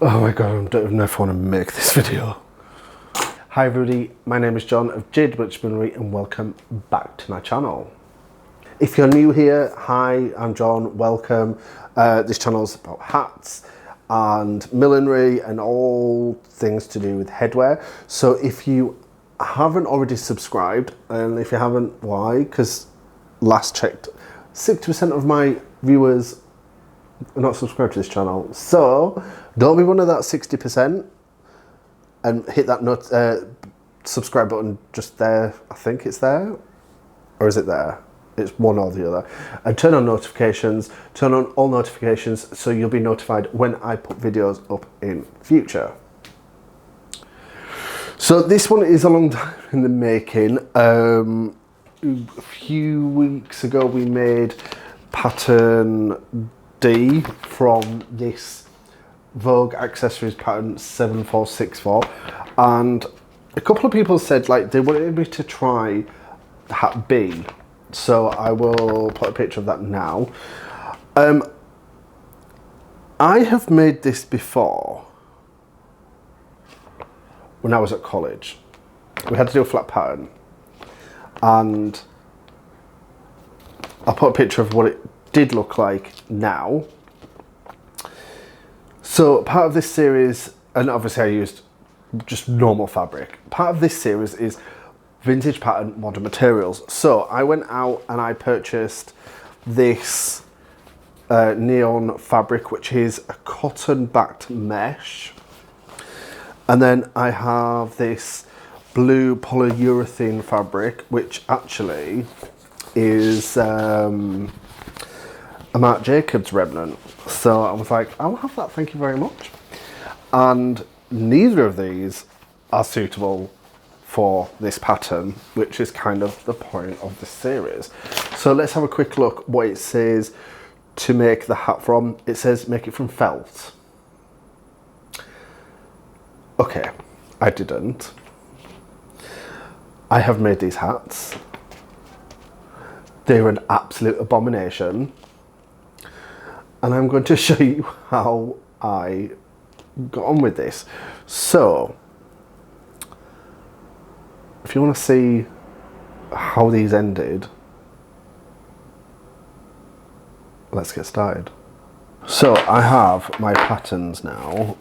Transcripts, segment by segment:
Oh my god, I don't even know if I want to make this video. Hi everybody, my name is John of Millinery and welcome back to my channel. If you're new here, hi, I'm John, welcome. This channel is about hats and millinery and all things to do with headwear. So if you haven't already subscribed, and if you haven't, why? Because last checked, 60% of my viewers are not subscribed to this channel. So don't be one of that 60% and hit that subscribe button just there. I think it's there, or is it there? It's one or the other. And turn on notifications, turn on all notifications so you'll be notified when I put videos up in future. So this one is a long time in the making. A few weeks ago we made pattern D from this Vogue accessories pattern 7464, and a couple of people said like they wanted me to try hat B, so I will put a picture of that now. I have made this before when I was at college. We had to do a flat pattern, and I'll put a picture of what it did look like now. So part of this series, and obviously I used just normal fabric, part of this series is vintage pattern modern materials. So I went out and I purchased this neon fabric, which is a cotton backed mesh. And then I have this blue polyurethane fabric, which actually is a Marc Jacobs remnant. So I was like, I'll have that, thank you very much. And neither of these are suitable for this pattern, which is kind of the point of the series. So let's have a quick look what it says to make the hat from. It says make it from felt. Okay, I didn't. I have made these hats. They're an absolute abomination. And I'm going to show you how I got on with this. So, if you want to see how these ended, let's get started. So I have my patterns now.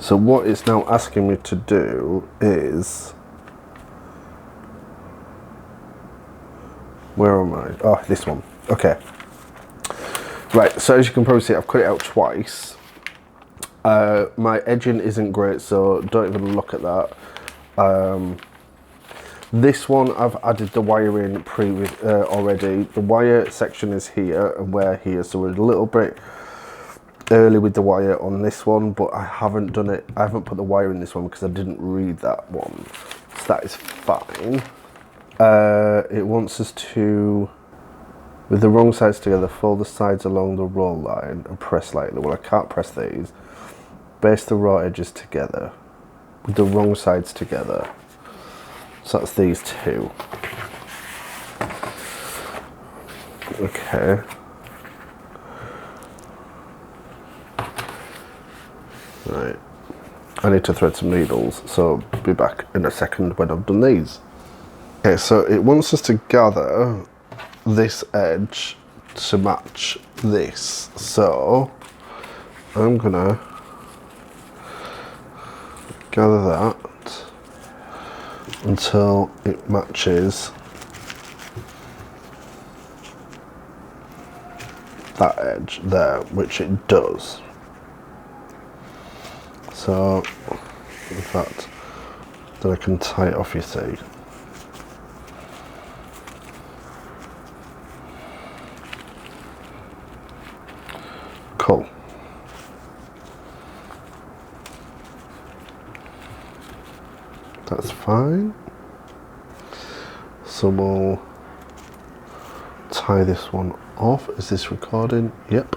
So what it's now asking me to do is, where am I? Oh, this one. Okay. Right, so as you can probably see, I've cut it out twice. My edging isn't great, so don't even look at that. This one, I've added the wire in already. The wire section is here and we're here, so we're a little bit early with the wire on this one, but I haven't done it. I haven't put the wire in this one because I didn't read that one, so that is fine. It wants us to, with the wrong sides together, fold the sides along the roll line and press lightly. Well, I can't press these. Baste the raw edges together with the wrong sides together. So that's these two. Okay. Right. I need to thread some needles, so I'll be back in a second when I've done these. Okay, so it wants us to gather this edge to match this. So I'm gonna gather that until it matches that edge there, which it does. So in fact, then I can tie it off, you see. Cool. That's fine. So we'll tie this one off. Is this recording? Yep.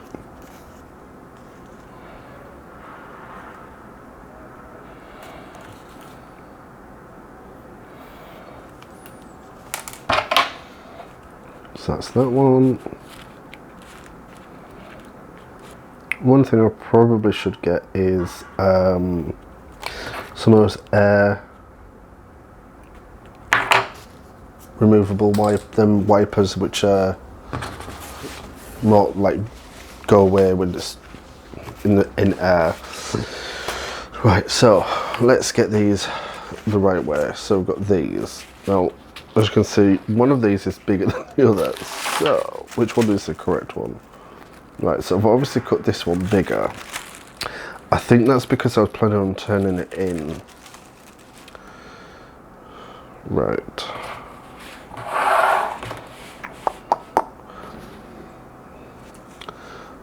So that's that one. One thing I probably should get is some of those air removable wipers, which are more like go away when it's in air. Right, so let's get these the right way. So we've got these. Now, as you can see, one of these is bigger than the other. So, which one is the correct one? Right, so I've obviously cut this one bigger. I think that's because I was planning on turning it in. Right.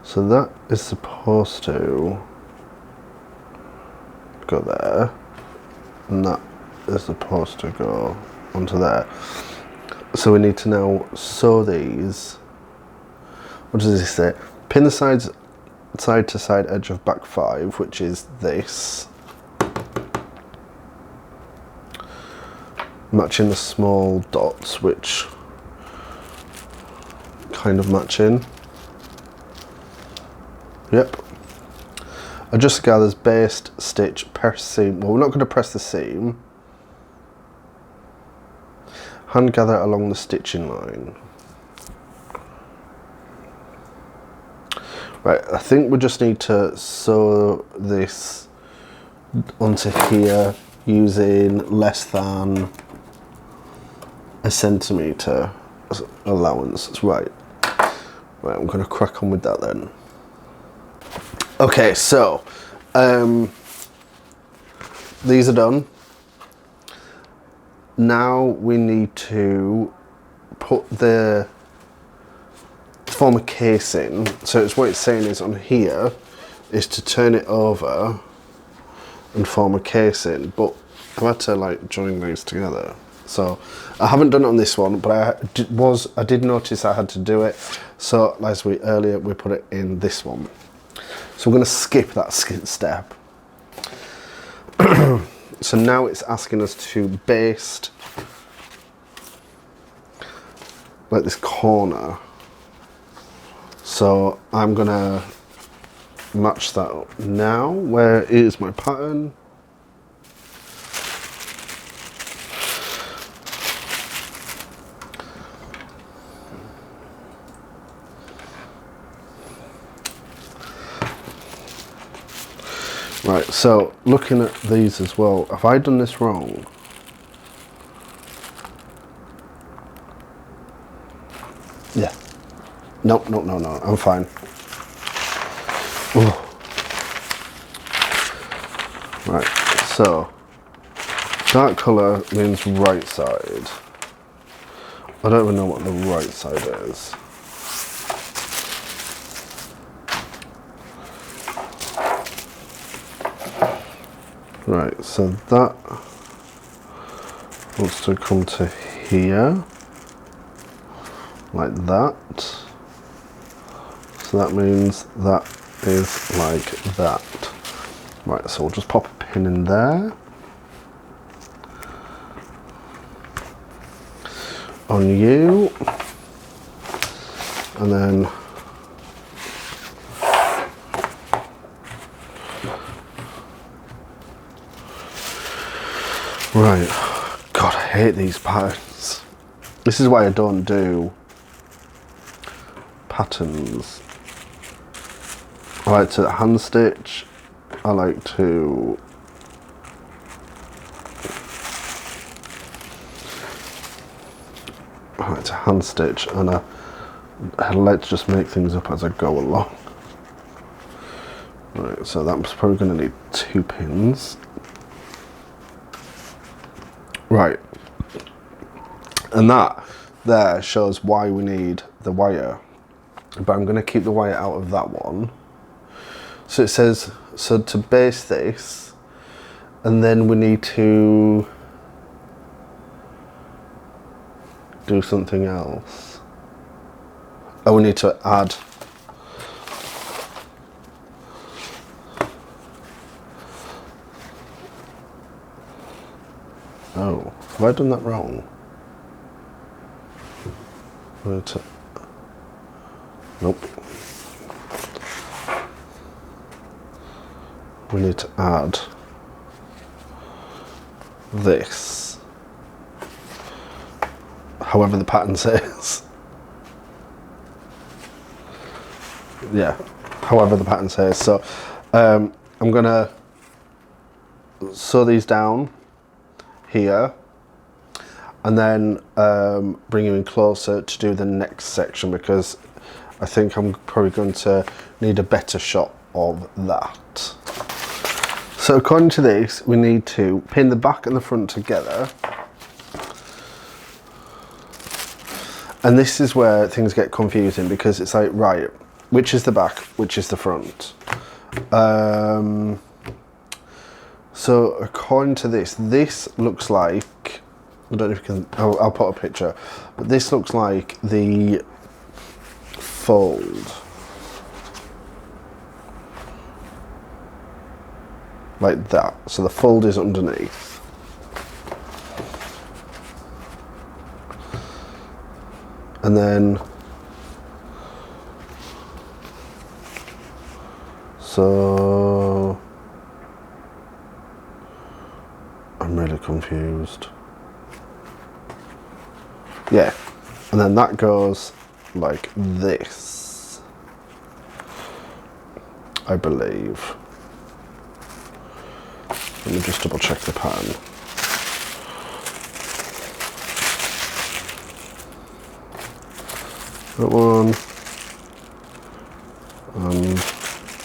So that is supposed to go there, and that is supposed to go onto there. So we need to now sew these. What does this say? Pin the side to side edge of back 5, which is this. Matching the small dots, which kind of matching. Yep. Adjust the gathers, baste, stitch, press seam. Well, we're not going to press the seam. Hand gather along the stitching line. Right, I think we just need to sew this onto here using less than a centimetre allowance. Right. Right, I'm going to crack on with that then. Okay, so these are done. Now we need to put the form a casing. So it's what it's saying is on here is to turn it over and form a casing, but I've had to like join these together. So I haven't done it on this one, but I did notice I had to do it. So as earlier we put it in this one. So we're going to skip that step. So now it's asking us to baste like this corner. So I'm going to match that up now. Where is my pattern? Right, so looking at these as well, have I done this wrong? Yeah. Nope, no, I'm fine. Ooh. Right, so dark colour means right side. I don't even know what the right side is. Right, so that wants to come to here, like that. So that means that is like that. Right, so we'll just pop a pin in there. On you. And then right, God, I hate these patterns. This is why I don't do patterns. I like to hand stitch. I like to hand stitch, and I like to just make things up as I go along. Right, so that's probably going to need 2 pins. Right, and that there shows why we need the wire, but I'm going to keep the wire out of that one. So it says, so to base this, and then we need to do something else. Oh, we need to add oh, have I done that wrong? Nope. We need to add this, however the pattern says. Yeah, however the pattern says. So I'm gonna sew these down here and then bring you in closer to do the next section, because I think I'm probably going to need a better shot of that. So according to this, we need to pin the back and the front together. And this is where things get confusing, because it's like, right, which is the back, which is the front? So according to this, this looks like, I don't know if you can, I'll put a picture, but this looks like the fold. Like that. So the fold is underneath. And then, so I'm really confused. Yeah, and then that goes like this, I believe. Let me just double check the pattern. That one.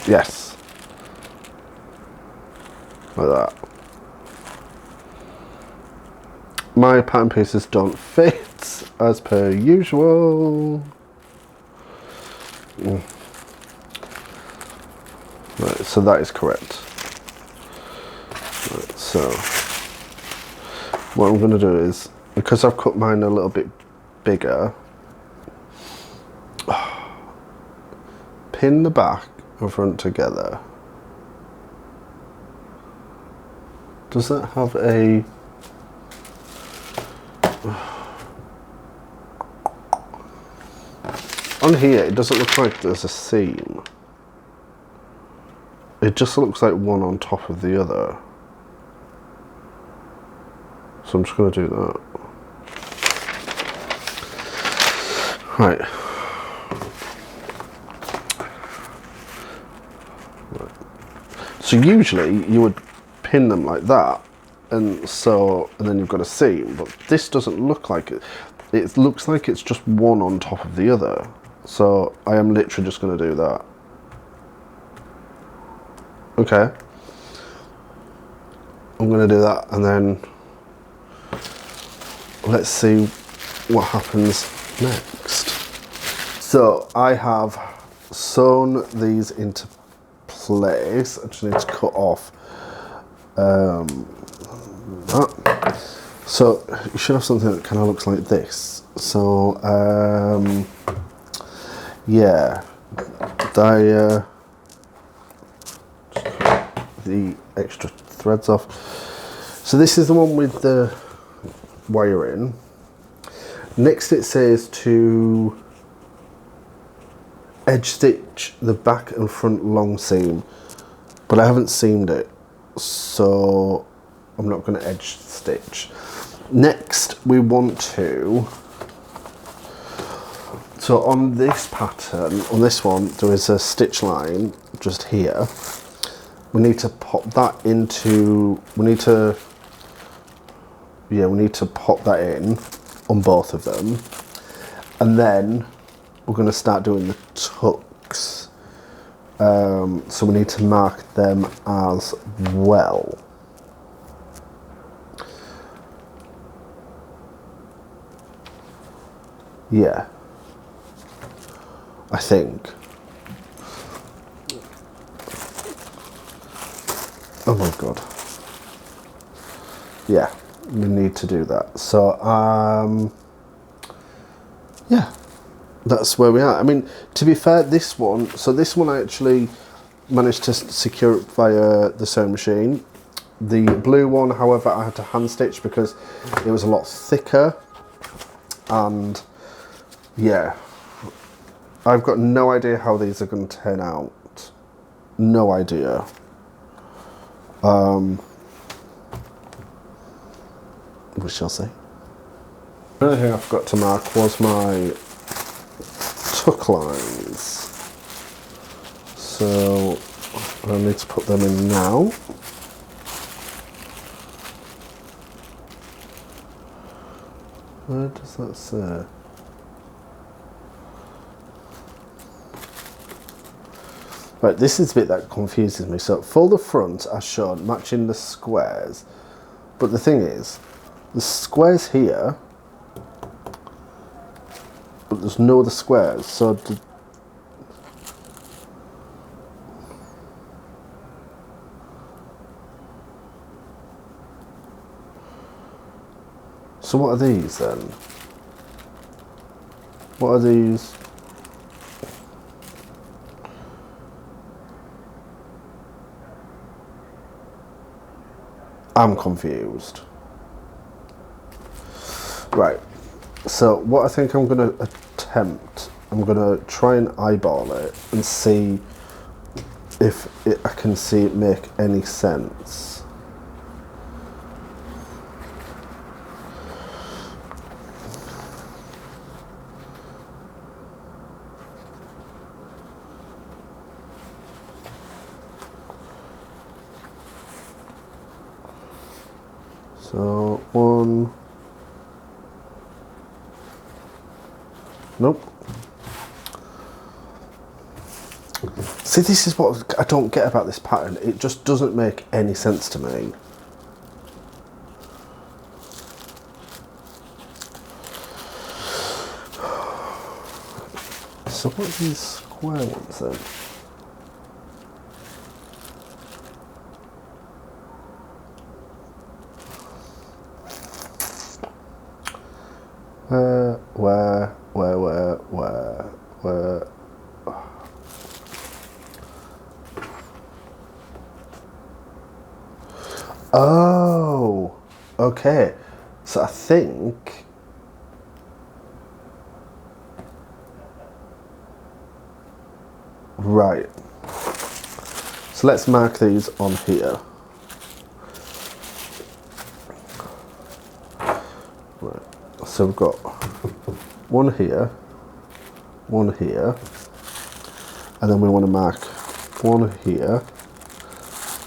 Yes. Like that. My pattern pieces don't fit, as per usual. Right, so that is correct. Right, so what I'm going to do is, because I've cut mine a little bit bigger, pin the back and front together. Does that have a... On here, it doesn't look like there's a seam. It just looks like one on top of the other. So I'm just going to do that. Right. So usually you would pin them like that, and then you've got a seam, but this doesn't look like it. It looks like it's just one on top of the other. So I am literally just going to do that. Okay. I'm going to do that, and then let's see what happens next. So I have sewn these into place. I just need to cut off that. So you should have something that kind of looks like this. So yeah, the extra threads off. So this is the one with the wiring. Next it says to edge stitch the back and front long seam, but I haven't seamed it, so I'm not going to edge stitch. Next we want to, so on this pattern, on this one, there is a stitch line just here. We need to pop that into, we need to pop that in on both of them, and then we're going to start doing the tucks. So we need to mark them as well. Yeah, I think. Oh my god. Yeah, we need to do that. So yeah, that's where we are. I mean, to be fair, this one I actually managed to secure it via the sewing machine. The blue one, however, I had to hand stitch because it was a lot thicker, and Yeah, I've got no idea how these are going to turn out. No idea. We shall see. The only thing I forgot to mark was my tuck lines. So I need to put them in now. Where does that say? Right, this is the bit that confuses me. So for the front, as shown, matching the squares. But the thing is, the squares here, but there's no other squares. So so what are these then? What are these? I'm confused. Right, so what I think I'm going to attempt, I'm going to try and eyeball it and see if I can see it make any sense. So one, nope. See, this is what I don't get about this pattern. It just doesn't make any sense to me. So what are these square ones then? Where? Oh, okay. So I think right. So let's mark these on here. Right. So we've got one here, and then we want to mark one here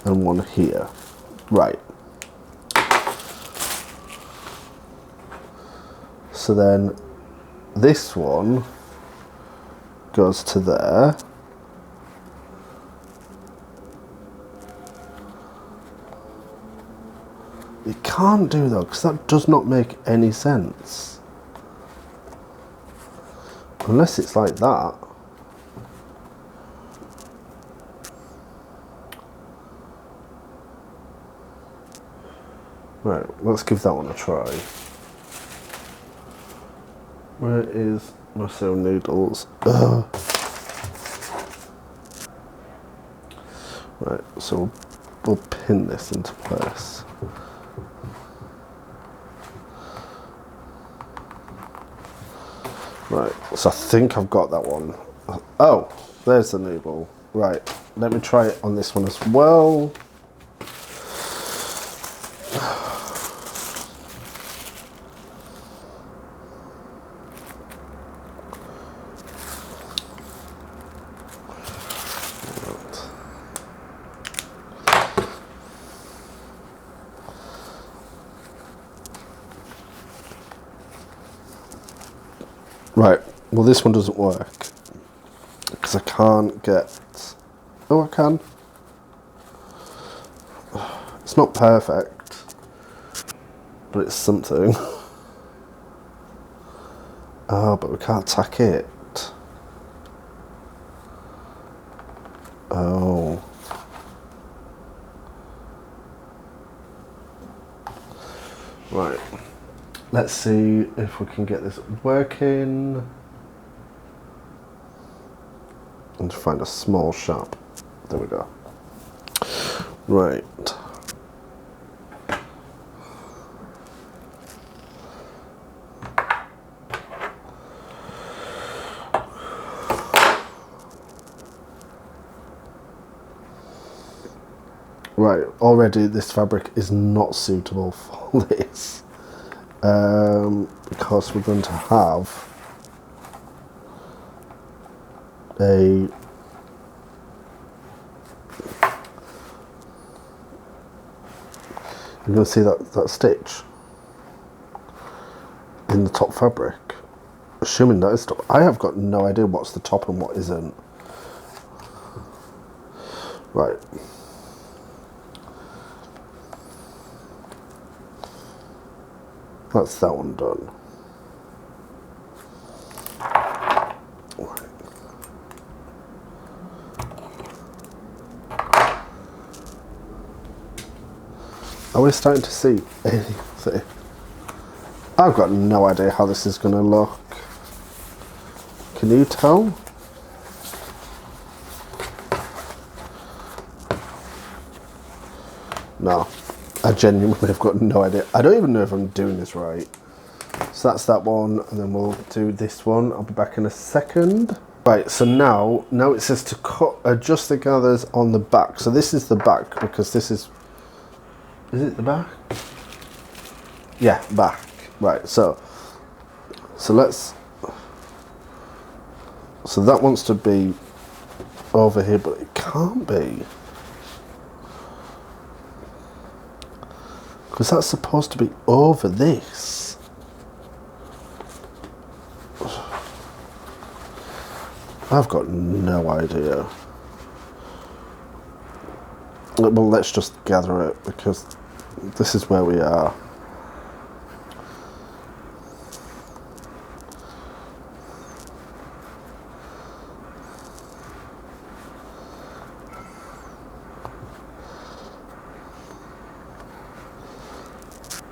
and one here. Right. So then this one goes to there. You can't do that because that does not make any sense. Unless it's like that. Right, let's give that one a try. Where is my sewing needles? Ugh. Right, so we'll pin this into place. Right, so I think I've got that one. Oh, there's the needle. Right, let me try it on this one as well. Right, well this one doesn't work because I can't get, oh I can, it's not perfect, but it's something. Oh, but we can't tack it. Oh. Right. Let's see if we can get this working. And find a small sharp. There we go. Right. Right, already this fabric is not suitable for this. Because we're going to have a you're going to see that stitch in the top fabric. Assuming that is top. I have got no idea what's the top and what isn't. Right. That's that one done. Are we starting to see anything? I've got no idea how this is going to look. Can you tell? No, I genuinely have got no idea. I don't even know if I'm doing this right. So that's that one, and then we'll do this one. I'll be back in a second. Right, so now it says to adjust the gathers on the back. So this is the back, because this is it the back? Yeah, back. Right, so let's, so that wants to be over here, but it can't be. Because that's supposed to be over this. I've got no idea. Well, let's just gather it, because this is where we are.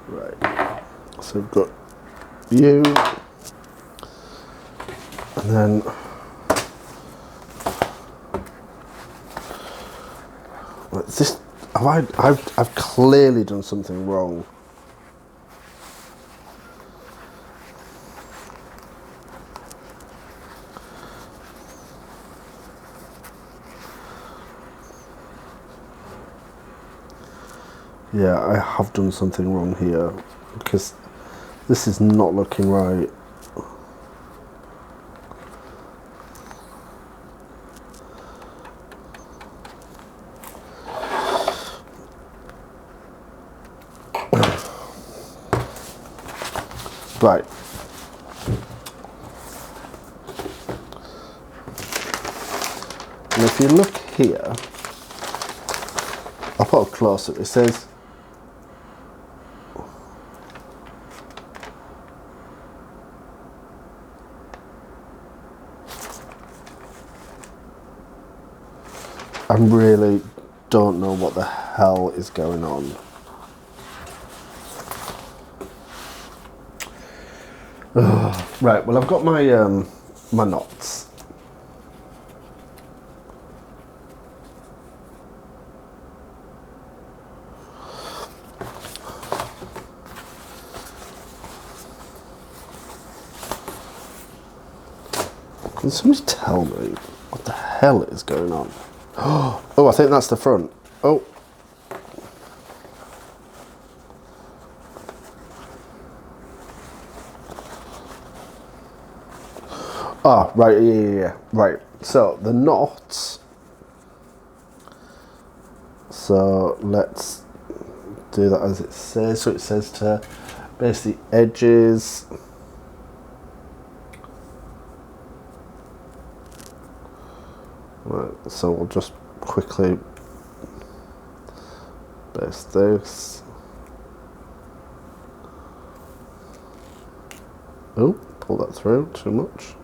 Right, so we've got you, and then this. I've clearly done something wrong. Yeah, I have done something wrong here, because this is not looking right. Right. And if you look here, I'll put a close up. It says I really don't know what the hell is going on. Ugh. Right, well, I've got my my knots. Can somebody tell me what the hell is going on? Oh, I think that's the front. Oh. Ah, right, yeah, right. So, the knots. So, let's do that as it says. So, it says to base the edges. Right, so we'll just quickly base this. Oh, pull that through too much.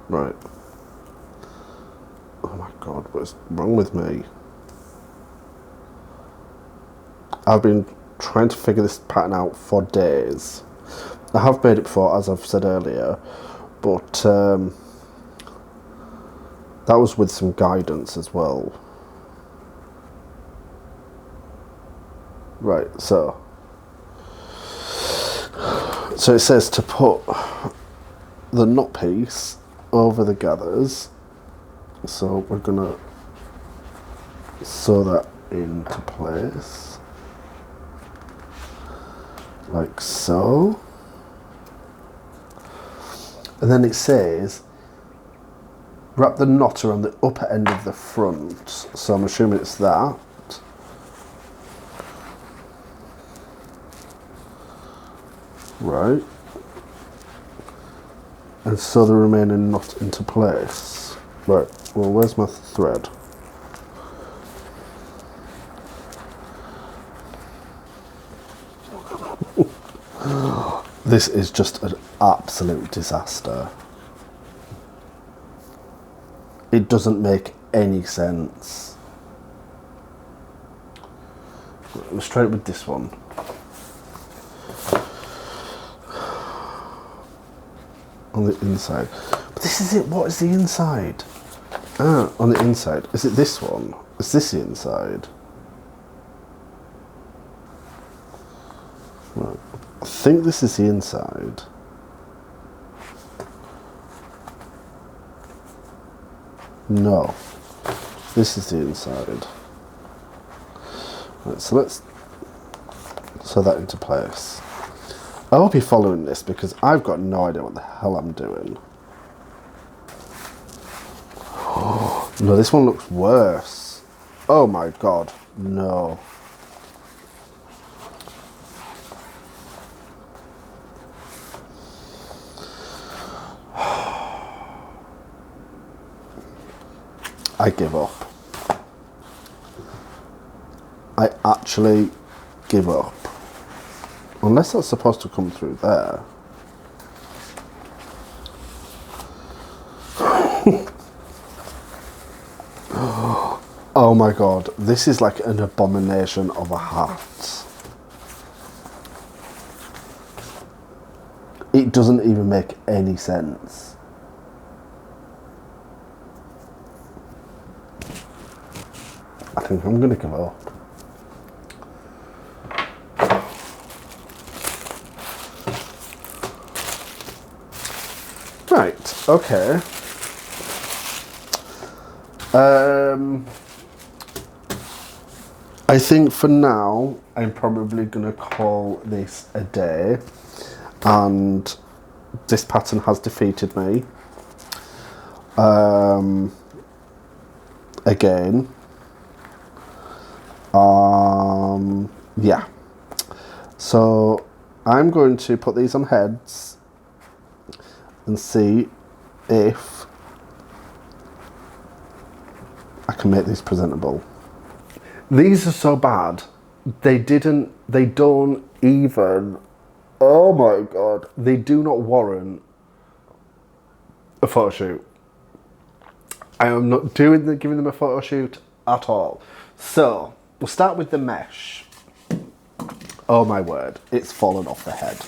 Right. Oh my God, what is wrong with me? I've been trying to figure this pattern out for days. I have made it before, as I've said earlier, but that was with some guidance as well. Right, so it says to put the knot piece over the gathers So we're gonna sew that into place, like so. And then it says, wrap the knot around the upper end of the front. So I'm assuming it's that. Right. And sew the remaining knot into place. Right, well, where's my thread? This is just an absolute disaster. It doesn't make any sense. Let's try it with this one. On the inside. But this is it, what is the inside? Ah, on the inside. Is it this one? Is this the inside? Right. I think this is the inside. No. This is the inside. Right, so let's sew that into place. I hope you're following this because I've got no idea what the hell I'm doing. Oh, no, this one looks worse. Oh my god, no. I give up. I actually give up. Unless that's supposed to come through there. Oh my god, this is like an abomination of a hat. It doesn't even make any sense. I think I'm gonna give up. Right, okay. I think for now, I'm probably gonna call this a day, and this pattern has defeated me. Again. Yeah. So I'm going to put these on heads and see if I can make these presentable. These are so bad. They don't even, oh my god, they do not warrant a photo shoot. I am not giving them a photo shoot at all. So we'll start with the mesh. Oh my word, it's fallen off the head.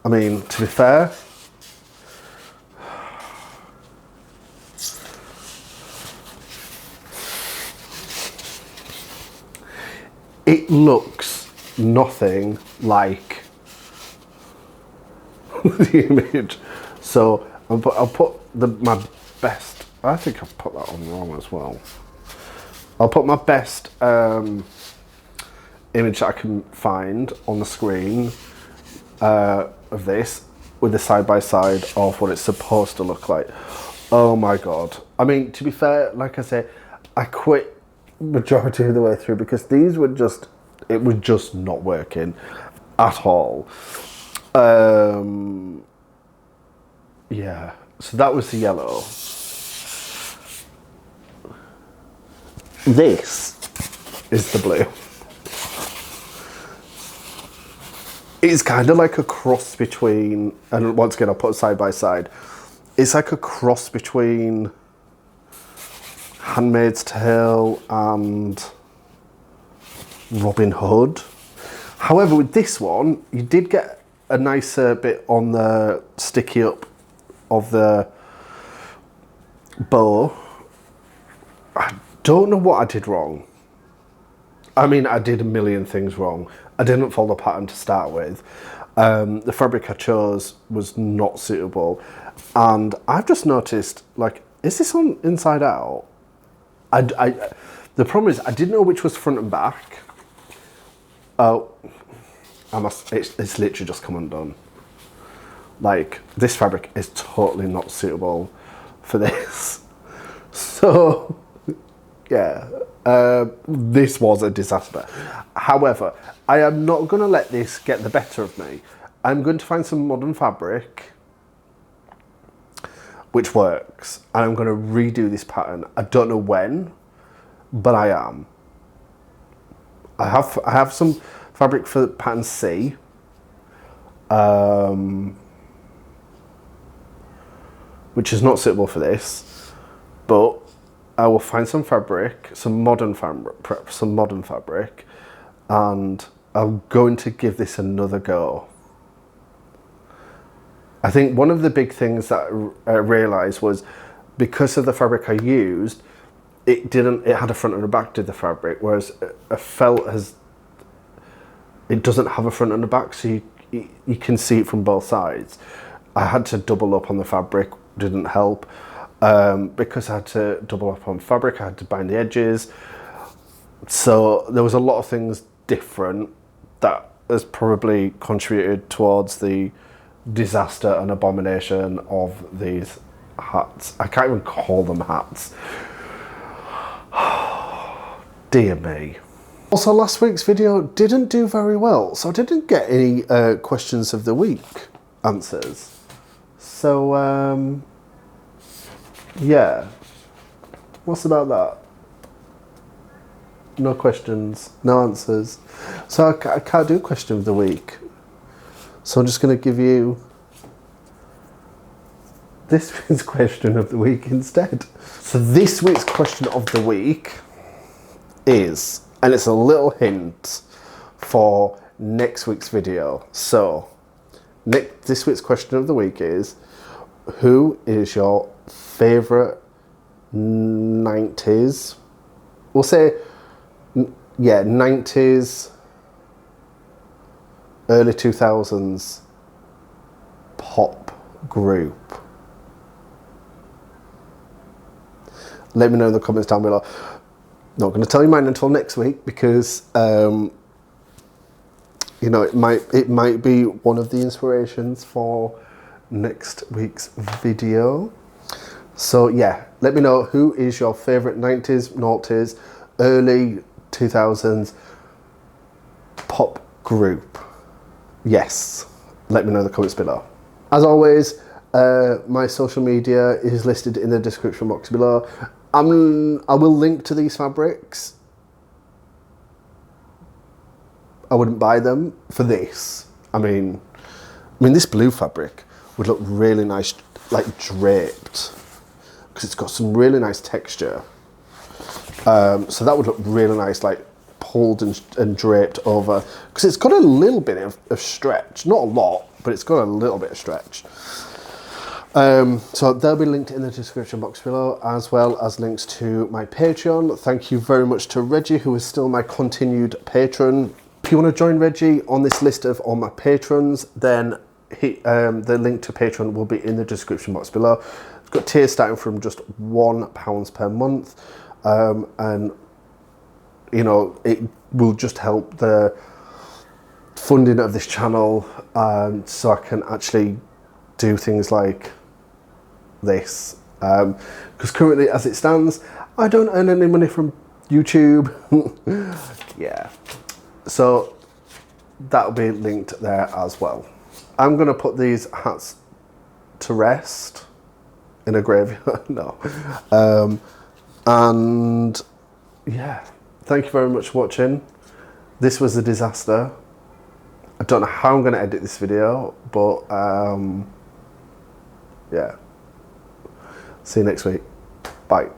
I mean, to be fair, it looks nothing like the image. So I'll put my best. I think I've put that on wrong as well. I'll put my best image that I can find on the screen of this with the side by side of what it's supposed to look like. Oh my god. I mean, to be fair, like I said, I quit majority of the way through because these were just, it was just not working at all. Yeah, so that was the yellow. This is the blue. It's kind of like a cross between, and once again I'll put it side by side, it's like a cross between Handmaid's Tale and Robin Hood. However, with this one, you did get a nicer bit on the sticky up of the bow. I don't know what I did wrong. I mean, I did a million things wrong. I didn't follow the pattern to start with. The fabric I chose was not suitable. And I've just noticed, like, Is this on inside out? The problem is I didn't know which was front and back. Oh, it's literally just come undone. Like, this fabric is totally not suitable for this. So, yeah, this was a disaster. However, I am not going to let this get the better of me. I'm going to find some modern fabric which works, and I'm going to redo this pattern. I don't know when, but I am. I have some fabric for pattern C. Which is not suitable for this, but I will find some fabric, some modern fabric, and I'm going to give this another go. I think one of the big things that I realised was, because of the fabric I used, it had a front and a back to the fabric, whereas a felt it doesn't have a front and a back, so you can see it from both sides. I had to double up on the fabric, didn't help. Because I had to double up on fabric, I had to bind the edges. So there was a lot of things different that has probably contributed towards the disaster and abomination of these hats. I can't even call them hats. Dear me. Also, last week's video didn't do very well, so I didn't get any questions of the week answers. So, yeah. What's about that? No questions, no answers. So I can't do question of the week. So I'm just going to give you this week's question of the week instead. So this week's question of the week is, and it's a little hint for next week's video. So this week's question of the week is, who is your favourite 90s, we'll say, yeah, 90s, early 2000s pop group? Let me know in the comments down below. Not going to tell you mine until next week, because you know, it might be one of the inspirations for next week's video. So yeah, let me know who is your favourite 90s, noughties, early 2000s pop group. Yes, let me know in the comments below. As always, my social media is listed in the description box below. I will link to these fabrics. I wouldn't buy them for this. I mean this blue fabric would look really nice, like draped, because it's got some really nice texture. So that would look really nice, like pulled and draped over, because it's got a little bit of stretch, not a lot, but it's got a little bit of stretch. So they'll be linked in the description box below, as well as links to my Patreon. Thank you very much to Reggie, who is still my continued patron. If you want to join Reggie on this list of all my patrons, then the link to Patreon will be in the description box below. It's got tiers starting from just £1 per month, and you know, it will just help the funding of this channel, so I can actually do things like this, because currently, as it stands, I don't earn any money from YouTube. Yeah, so that'll be linked there as well. I'm gonna put these hats to rest in a graveyard. No, and yeah, thank you very much for watching. This was a disaster. I don't know how I'm gonna edit this video, but yeah. See you next week. Bye.